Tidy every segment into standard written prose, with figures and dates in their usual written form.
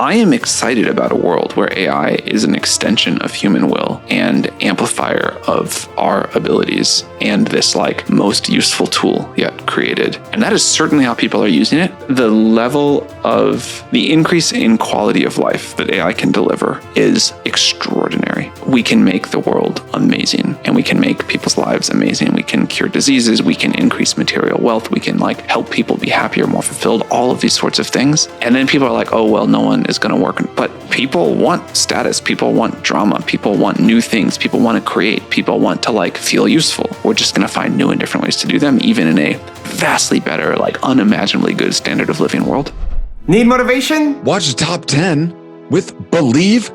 I am excited about a world where AI is an extension of human will and amplifier of our abilities and this like most useful tool yet created. And that is certainly how people are using it. The level of the increase in quality of life that AI can deliver is extraordinary. We can make the world amazing and we can make people's lives amazing. We can cure diseases. We can increase material wealth. We can like help people be happier, more fulfilled, all of these sorts of things. And then people are like, oh, well, no one is going to work. But people want status. People want drama. People want new things. People want to create. People want to like feel useful. We're just going to find new and different ways to do them, even in a vastly better, like unimaginably good standard of living world. Need motivation? Watch the top 10 with Believe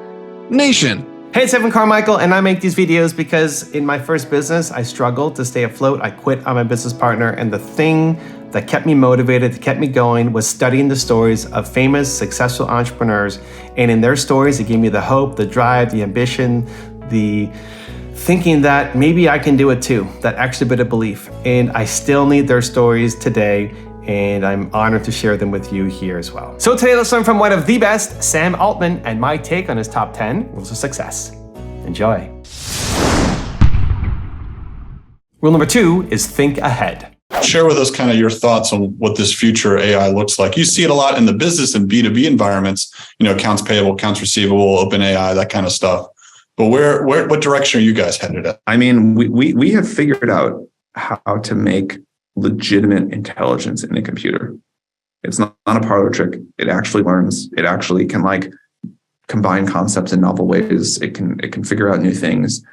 Nation. Hey, it's Evan Carmichael, and I make these videos because in my first business, I struggled to stay afloat. I quit on my business partner, and the thing that kept me motivated, that kept me going, was studying the stories of famous, successful entrepreneurs. And in their stories, it gave me the hope, the drive, the ambition, the thinking that maybe I can do it too, that extra bit of belief. And I still need their stories today, and I'm honored to share them with you here as well. So today, let's learn from one of the best, Sam Altman, and my take on his top 10 rules of success. Enjoy. Rule number 2 is think ahead. Share with us kind of your thoughts on what this future AI looks like. You see it a lot in the business and B2B environments, accounts payable, accounts receivable, OpenAI, that kind of stuff. But what direction are you guys headed at? I mean, we have figured out how to make legitimate intelligence in a computer. It's not a parlor trick. It actually learns. It actually can like combine concepts in novel ways. It can figure out new things.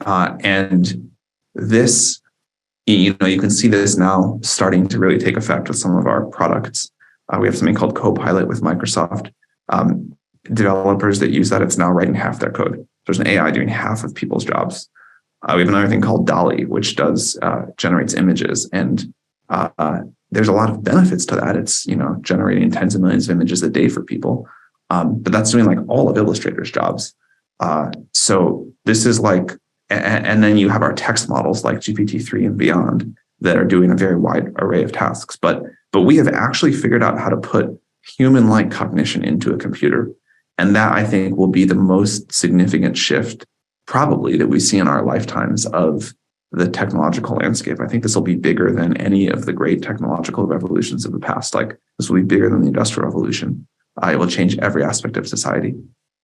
And this, you can see this now starting to really take effect with some of our products. We have something called Copilot with Microsoft. Developers that use that, it's now writing half their code. There's an AI doing half of people's jobs. We have another thing called DALL-E, which generates images. And there's a lot of benefits to that. It's, generating tens of millions of images a day for people. But that's doing like all of Illustrator's jobs. So this is like, and then you have our text models like GPT-3 and beyond that are doing a very wide array of tasks. But we have actually figured out how to put human-like cognition into a computer. And that, I think, will be the most significant shift probably that we see in our lifetimes of the technological landscape. I think this will be bigger than any of the great technological revolutions of the past. Like this will be bigger than the Industrial Revolution. It will change every aspect of society.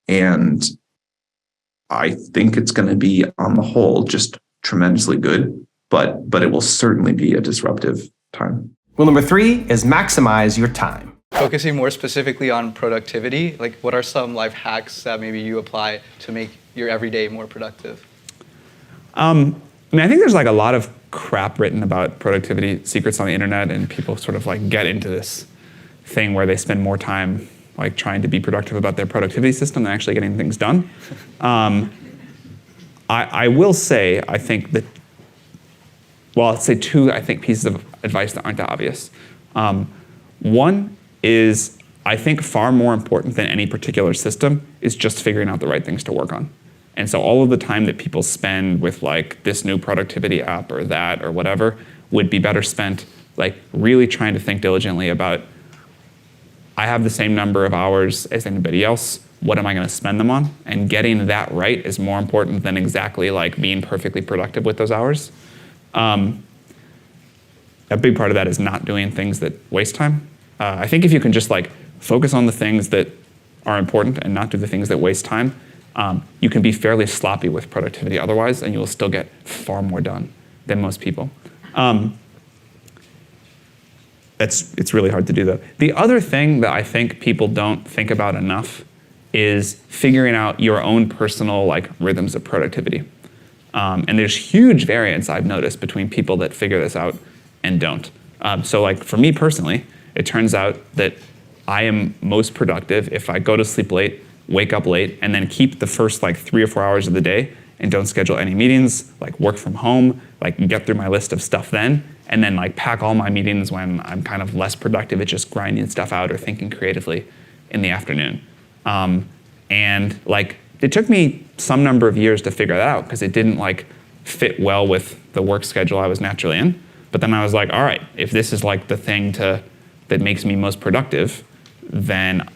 And I think it's going to be, on the whole, just tremendously good, but it will certainly be a disruptive time. Rule number 3 is maximize your time. Focusing more specifically on productivity, like what are some life hacks that maybe you apply to make your everyday more productive? I think there's like a lot of crap written about productivity secrets on the internet, and people sort of like get into this thing where they spend more time like trying to be productive about their productivity system than actually getting things done. I will say, I think that, well, I'll say 2, pieces of advice that aren't obvious. One is, I think far more important than any particular system is just figuring out the right things to work on. And so all of the time that people spend with like this new productivity app or that or whatever would be better spent like really trying to think diligently about, I have the same number of hours as anybody else. What am I going to spend them on? And getting that right is more important than exactly like being perfectly productive with those hours. A big part of that is not doing things that waste time. I think if you can just like focus on the things that are important and not do the things that waste time, you can be fairly sloppy with productivity otherwise, and you will still get far more done than most people. It's really hard to do though. The other thing that I think people don't think about enough is figuring out your own personal like rhythms of productivity. And there's huge variance I've noticed between people that figure this out and don't. So like for me personally, it turns out that I am most productive if I go to sleep late, wake up late, and then keep the first like 3 or 4 hours of the day and don't schedule any meetings, like work from home, like get through my list of stuff then, and then like pack all my meetings when I'm kind of less productive at just grinding stuff out or thinking creatively in the afternoon. And like it took me some number of years to figure that out because it didn't like fit well with the work schedule I was naturally in. But then I was like, all right, if this is like the thing that makes me most productive, then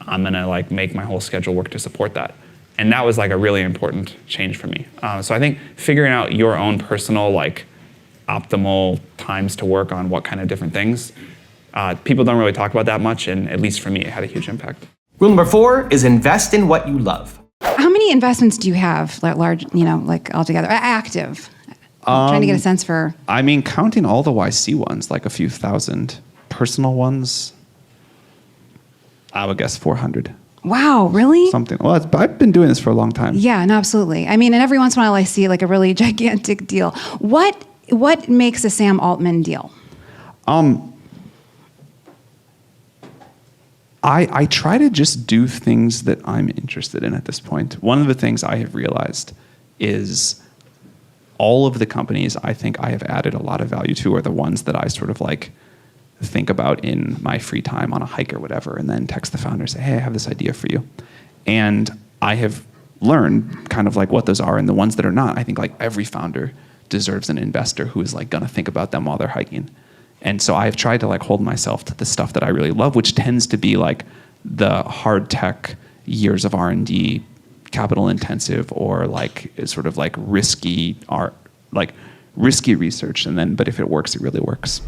I'm gonna like make my whole schedule work to support that. And that was like a really important change for me. So I think figuring out your own personal like optimal times to work on what kind of different things, people don't really talk about that much, and at least for me, it had a huge impact. Rule number 4 is invest in what you love. How many investments do you have, large, like altogether, active? I'm trying to get a sense for. I mean, counting all the YC ones, like a few thousand. Personal ones, I would guess 400. Wow, really? Something. Well, I've been doing this for a long time. Yeah, no, absolutely. I mean, and every once in a while I see like a really gigantic deal. What makes a Sam Altman deal? I try to just do things that I'm interested in at this point. One of the things I have realized is all of the companies I think I have added a lot of value to are the ones that I sort of like think about in my free time on a hike or whatever, and then text the founder and say, hey, I have this idea for you. And I have learned kind of like what those are, and the ones that are not, I think like every founder deserves an investor who is like gonna think about them while they're hiking. And so I've tried to like hold myself to the stuff that I really love, which tends to be like the hard tech, years of R&D, capital intensive, or like sort of like risky art, like risky research. And then, but if it works, it really works.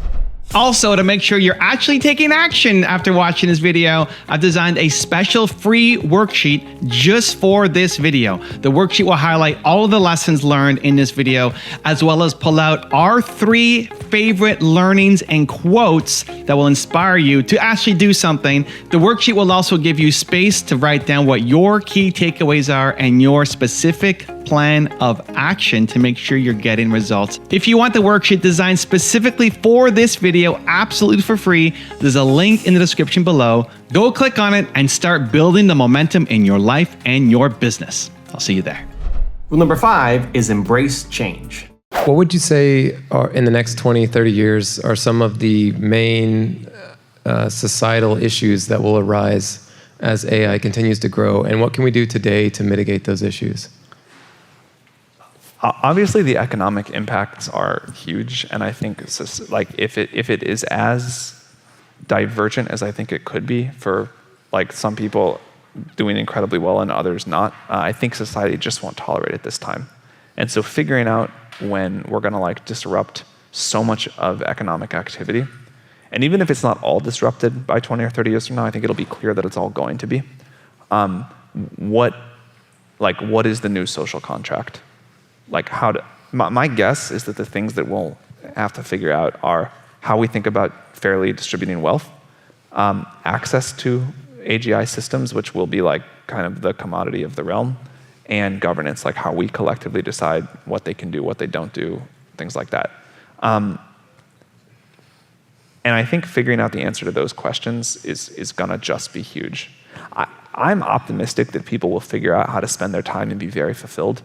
Also, to make sure you're actually taking action after watching this video, I've designed a special free worksheet just for this video. The worksheet will highlight all of the lessons learned in this video, as well as pull out our 3 favorite learnings and quotes that will inspire you to actually do something. The worksheet will also give you space to write down what your key takeaways are and your specific plan of action to make sure you're getting results. If you want the worksheet designed specifically for this video, absolutely for free, there's a link in the description below. Go click on it and start building the momentum in your life and your business. I'll see you there. Rule number 5 is embrace change. What would you say are, in the next 20, 30 years, are some of the main societal issues that will arise as AI continues to grow? And what can we do today to mitigate those issues? Obviously, the economic impacts are huge, and I think like if it is as divergent as I think it could be for like some people doing incredibly well and others not, I think society just won't tolerate it this time. And so figuring out when we're going to like disrupt so much of economic activity, and even if it's not all disrupted by 20 or 30 years from now, I think it'll be clear that it's all going to be. What is the new social contract? Like my guess is that the things that we'll have to figure out are how we think about fairly distributing wealth, access to AGI systems, which will be like kind of the commodity of the realm, and governance, like how we collectively decide what they can do, what they don't do, things like that. And I think figuring out the answer to those questions is gonna just be huge. I'm optimistic that people will figure out how to spend their time and be very fulfilled.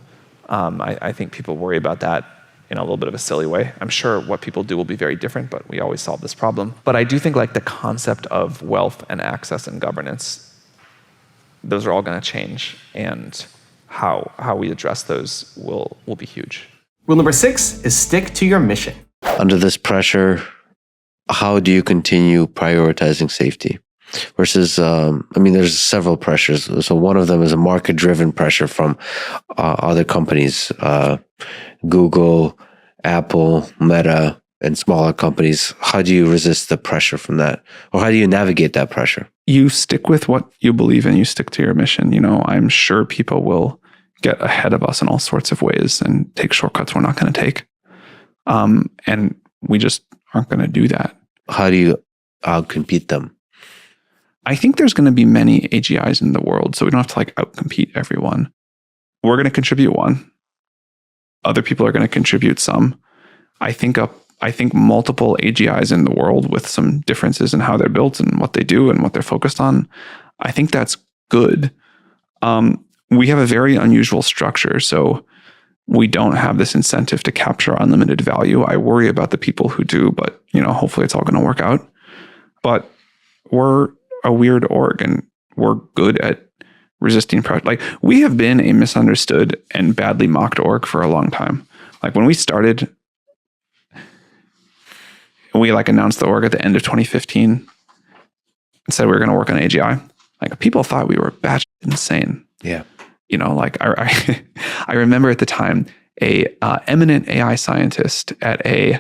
I think people worry about that in a little bit of a silly way. I'm sure what people do will be very different, but we always solve this problem. But I do think like the concept of wealth and access and governance, those are all gonna change, and how we address those will be huge. Rule number 6 is stick to your mission. Under this pressure, how do you continue prioritizing safety? Versus, there's several pressures. So one of them is a market-driven pressure from other companies, Google, Apple, Meta, and smaller companies. How do you resist the pressure from that? Or how do you navigate that pressure? You stick with what you believe in, you stick to your mission. I'm sure people will get ahead of us in all sorts of ways and take shortcuts we're not going to take. And we just aren't going to do that. How do you outcompete them? I think there's going to be many AGIs in the world, so we don't have to like outcompete everyone. We're going to contribute one. Other people are going to contribute some. I think multiple AGIs in the world with some differences in how they're built and what they do and what they're focused on. I think that's good. We have a very unusual structure, so we don't have this incentive to capture unlimited value. I worry about the people who do, but hopefully it's all going to work out. But we're a weird org, and we're good at resisting pressure. Like, we have been a misunderstood and badly mocked org for a long time. Like, when we started, we like announced the org at the end of 2015 and said we were going to work on AGI. Like people thought we were batshit insane. Yeah. You know, like I remember at the time a eminent AI scientist at a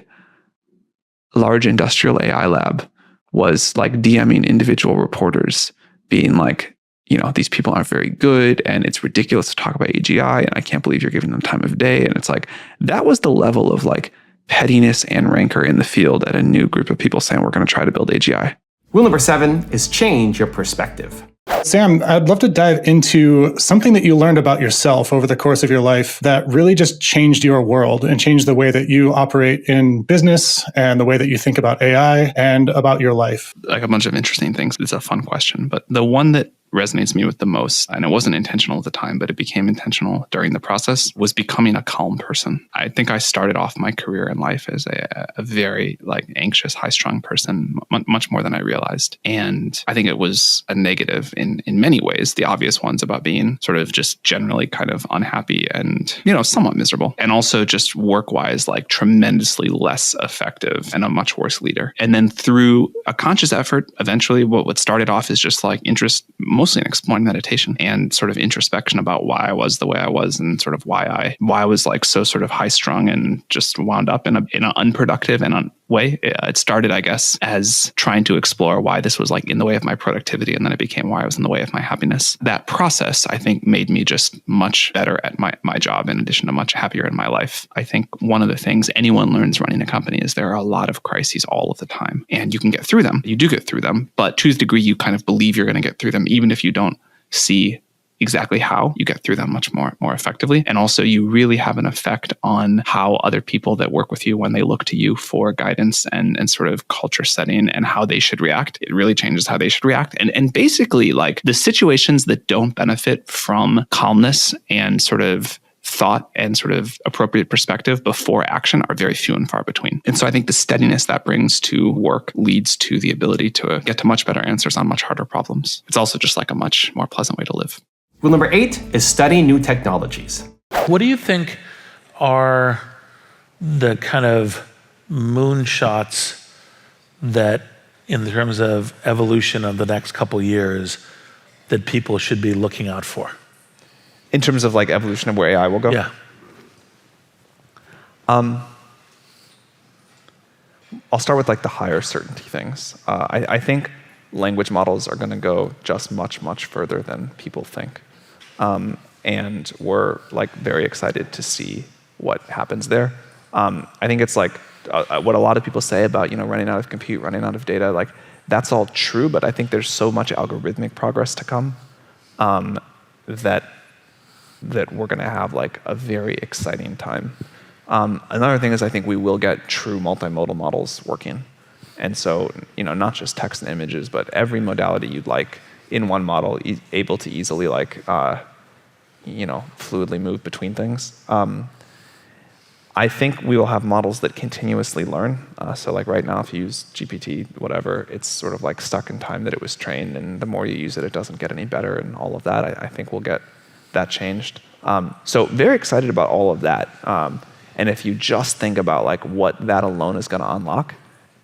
large industrial AI lab was like DMing individual reporters being like, you know, these people aren't very good and it's ridiculous to talk about AGI and I can't believe you're giving them time of day. And it's like, that was the level of like pettiness and rancor in the field at a new group of people saying we're going to try to build AGI. Rule number 7 is change your perspective. Sam, I'd love to dive into something that you learned about yourself over the course of your life that really just changed your world and changed the way that you operate in business and the way that you think about AI and about your life. Like a bunch of interesting things. It's a fun question, but the one that resonates me with the most, and it wasn't intentional at the time, but it became intentional during the process, was becoming a calm person. I think I started off my career in life as a very like anxious, high-strung person, much more than I realized. And I think it was a negative in many ways, the obvious ones about being sort of just generally kind of unhappy and, you know, somewhat miserable. And also just work-wise, like tremendously less effective and a much worse leader. And then through a conscious effort, eventually what started off is just like interest, mostly in exploring meditation and sort of introspection about why I was the way I was and sort of why I was like so sort of high strung and just wound up in an unproductive and way. It started, I guess, as trying to explore why this was like in the way of my productivity, and then it became why I was in the way of my happiness. That process, I think, made me just much better at my job, in addition to much happier in my life. I think one of the things anyone learns running a company is there are a lot of crises all of the time, and you can get through them. You do get through them, but to the degree you kind of believe you're going to get through them, even if you don't see exactly how, you get through them much more effectively. And also you really have an effect on how other people that work with you, when they look to you for guidance and sort of culture setting and how they should react, it really changes how they should react. And basically like the situations that don't benefit from calmness and sort of thought and sort of appropriate perspective before action are very few and far between. And so I think the steadiness that brings to work leads to the ability to get to much better answers on much harder problems. It's also just like a much more pleasant way to live. Rule number 8 is study new technologies. What do you think are the kind of moonshots that, in terms of evolution of the next couple years, that people should be looking out for? In terms of like evolution of where AI will go? Yeah. I'll start with like the higher certainty things. I think language models are going to go just much, much further than people think. And we're like very excited to see what happens there. I think it's like what a lot of people say about, you know, running out of compute, running out of data, like that's all true, but I think there's so much algorithmic progress to come that we're going to have like a very exciting time. Another thing is I think we will get true multimodal models working. And so, you know, not just text and images, but every modality you'd like in one model, able to easily like, you know, fluidly move between things. I think we will have models that continuously learn. So like right now, if you use GPT, whatever, it's sort of like stuck in time that it was trained. And the more you use it, it doesn't get any better and all of that. I think we'll get that changed. So very excited about all of that. And if you just think about like what that alone is going to unlock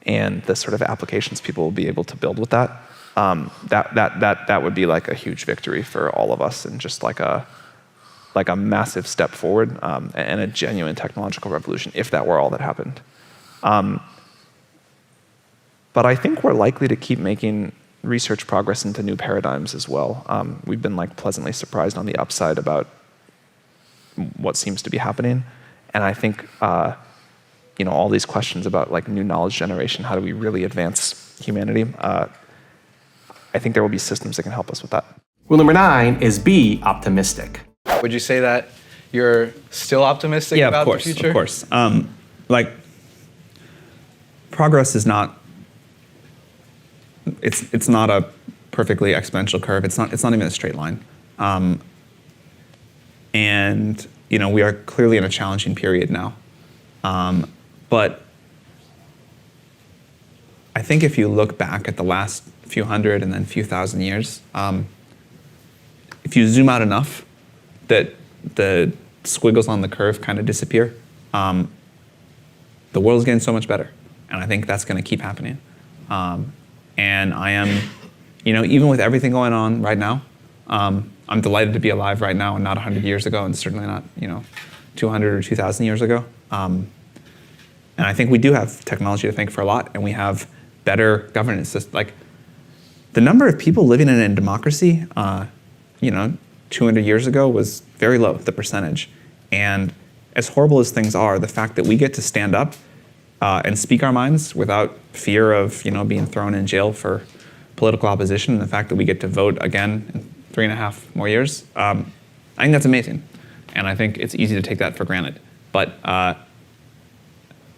and the sort of applications people will be able to build with that, that would be like a huge victory for all of us and just like a massive step forward and a genuine technological revolution if that were all that happened. But I think we're likely to keep making research progress into new paradigms as well. We've been like pleasantly surprised on the upside about what seems to be happening. And I think, you know, all these questions about like new knowledge generation, how do we really advance humanity? I think there will be systems that can help us with that. Rule number 9 is be optimistic. Would you say that you're still optimistic about the future? Yeah, of course. Like, progress is not, it's not a perfectly exponential curve. It's not even a straight line. And, you know, we are clearly in a challenging period now. But I think if you look back at the last few hundred and then few thousand years, if you zoom out enough that the squiggles on the curve kind of disappear, the world is getting so much better. And I think that's going to keep happening. And I am even with everything going on right now, I'm delighted to be alive right now and not 100 years ago, and certainly not 200 or 2,000 years ago. And I think we do have technology to thank for a lot, and we have better governance systems. Like the number of people living in a democracy, 200 years ago was very low, the percentage. And as horrible as things are, the fact that we get to stand up and speak our minds without fear of being thrown in jail for political opposition, and the fact that we get to vote again in 3.5 more years, I think that's amazing. And I think it's easy to take that for granted. But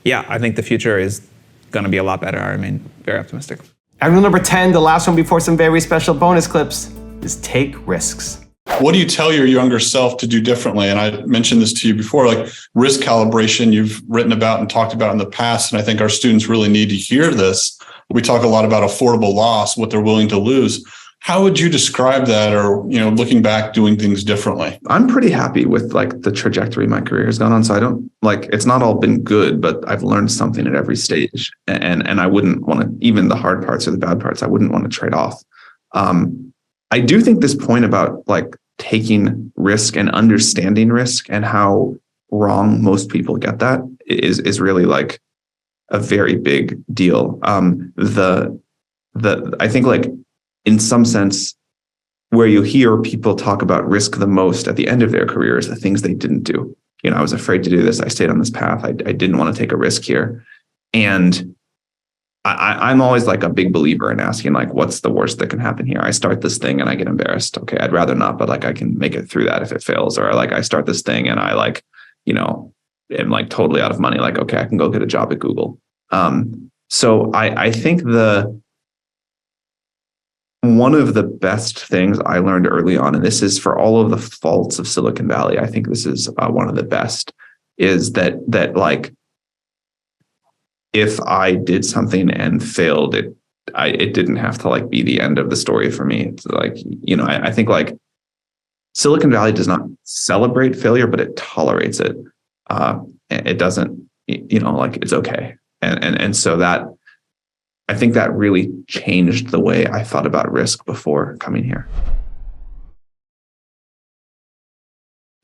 yeah, I think the future is going to be a lot better. I remain very optimistic. And rule number 10, the last one before some very special bonus clips, is take risks. What do you tell your younger self to do differently? And I mentioned this to you before, like risk calibration you've written about and talked about in the past. And I think our students really need to hear this. We talk a lot about affordable loss, what they're willing to lose. How would you describe that, or looking back, doing things differently? I'm pretty happy with like the trajectory my career has gone on. So I don't it's not all been good, but I've learned something at every stage. And I wouldn't want to, even the hard parts or the bad parts, I wouldn't want to trade off. I do think this point about like taking risk and understanding risk and how wrong most people get that is really like a very big deal. I think like in some sense, where you hear people talk about risk the most at the end of their careers, the things they didn't do. I was afraid to do this. I stayed on this path. I didn't want to take a risk here. And I'm always like a big believer in asking like, what's the worst that can happen here? I start this thing and I get embarrassed. Okay, I'd rather not, but like I can make it through that if it fails. Or like I start this thing and I like, am like totally out of money. Like, okay, I can go get a job at Google. So I think one of the best things I learned early on, and this is for all of the faults of Silicon Valley, I think this is one of the best, is that like, if I did something and failed, it didn't have to like be the end of the story for me. It's like, I think like Silicon Valley does not celebrate failure, but it tolerates it. It doesn't, like it's okay. And so that, I think that really changed the way I thought about risk before coming here.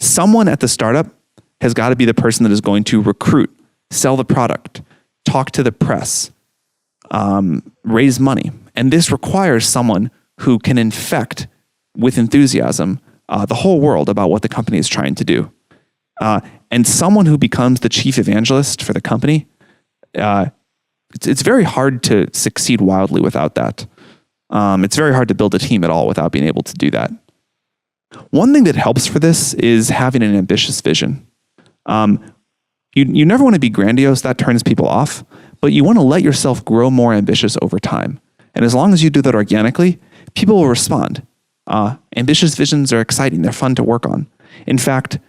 Someone at the startup has got to be the person that is going to recruit, sell the product, talk to the press, raise money. And this requires someone who can infect with enthusiasm the whole world about what the company is trying to do. And someone who becomes the chief evangelist for the company, it's very hard to succeed wildly without that. It's very hard to build a team at all without being able to do that. One thing that helps for this is having an ambitious vision. You never want to be grandiose, that turns people off, but you want to let yourself grow more ambitious over time. And as long as you do that organically, people will respond. Ambitious visions are exciting, they're fun to work on. In fact,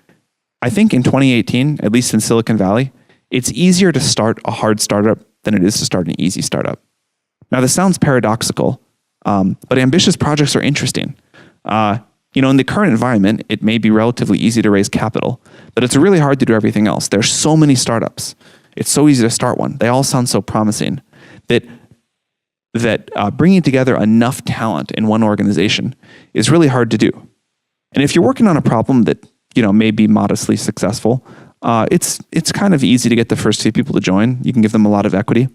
I think in 2018, at least in Silicon Valley, it's easier to start a hard startup than it is to start an easy startup. Now, this sounds paradoxical, but ambitious projects are interesting. In the current environment, it may be relatively easy to raise capital, but it's really hard to do everything else. There's so many startups. It's so easy to start one. They all sound so promising that bringing together enough talent in one organization is really hard to do. And if you're working on a problem that may be modestly successful, it's kind of easy to get the first few people to join. You can give them a lot of equity,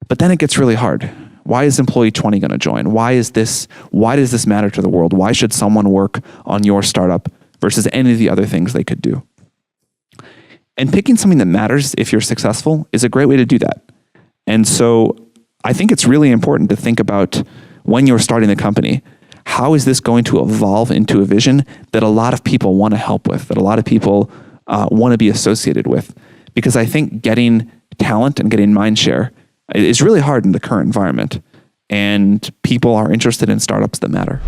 but then it gets really hard. Why is employee 20 going to join? Why does this matter to the world? Why should someone work on your startup versus any of the other things they could do? And picking something that matters if you're successful is a great way to do that. And so I think it's really important to think about when you're starting the company, how is this going to evolve into a vision that a lot of people want to help with, that a lot of people want to be associated with? Because I think getting talent and getting mind share is really hard in the current environment. And people are interested in startups that matter.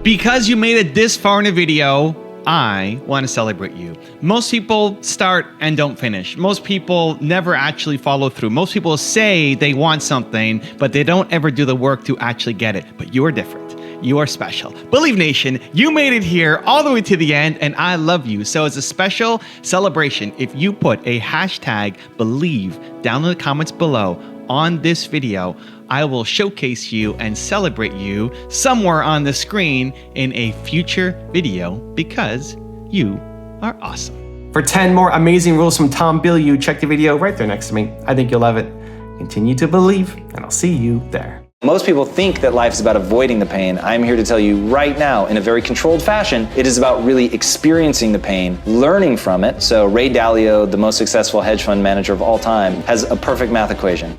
Because you made it this far in a video, I want to celebrate you. Most people start and don't finish. Most people never actually follow through. Most people say they want something, but they don't ever do the work to actually get it. But you're different. you are special. Believe Nation, you made it here all the way to the end, and I love you. So as a special celebration, if you put a hashtag Believe down in the comments below on this video, I will showcase you and celebrate you somewhere on the screen in a future video because you are awesome. For 10 more amazing rules from Tom Bilyeu, check the video right there next to me. I think you'll love it. Continue to believe, and I'll see you there. Most people think that life is about avoiding the pain. I'm here to tell you right now, in a very controlled fashion, it is about really experiencing the pain, learning from it. So Ray Dalio, the most successful hedge fund manager of all time, has a perfect math equation.